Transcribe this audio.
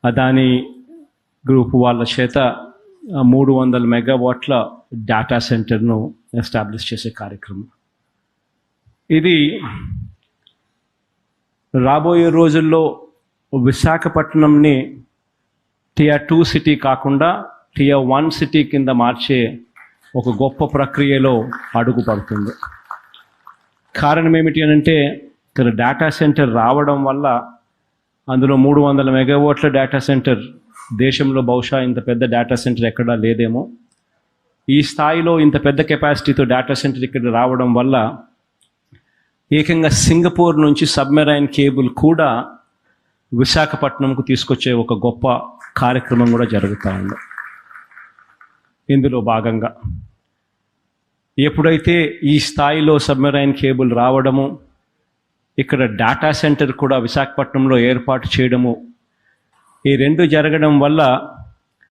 Adani group వాళ్ళ చేత 300 మెగావాట్ల డేటా సెంటర్ను ఎస్టాబ్లిష్ చేసే కార్యక్రమం. ఇది రాబోయే రోజుల్లో విశాఖపట్నంని Tier 2 సిటీ కాకుండా Tier 1 సిటీ కింద మార్చే ఒక గొప్ప ప్రక్రియలో అడుగు పడుతుంది. కారణం ఏమిటి అనంటే, ఇక్కడ డేటా సెంటర్ రావడం వల్ల అందులో 300 మెగావాట్ల డేటా సెంటర్ దేశంలో బహుశా ఇంత పెద్ద డేటా సెంటర్ ఎక్కడా లేదేమో. ఈ స్థాయిలో ఇంత పెద్ద కెపాసిటీతో డేటా సెంటర్ ఇక్కడ రావడం వల్ల ఏకంగా సింగపూర్ నుంచి సబ్మెరైన్ కేబుల్ కూడా విశాఖపట్నంకు తీసుకొచ్చే ఒక గొప్ప కార్యక్రమం కూడా జరుగుతూ ఉంది. ఇందులో భాగంగా ఎప్పుడైతే ఈ స్థాయిలో సబ్మెరైన్ కేబుల్ రావడము, ఇక్కడ డేటా సెంటర్ కూడా విశాఖపట్నంలో ఏర్పాటు చేయడము, ఈ రెండు జరగడం వల్ల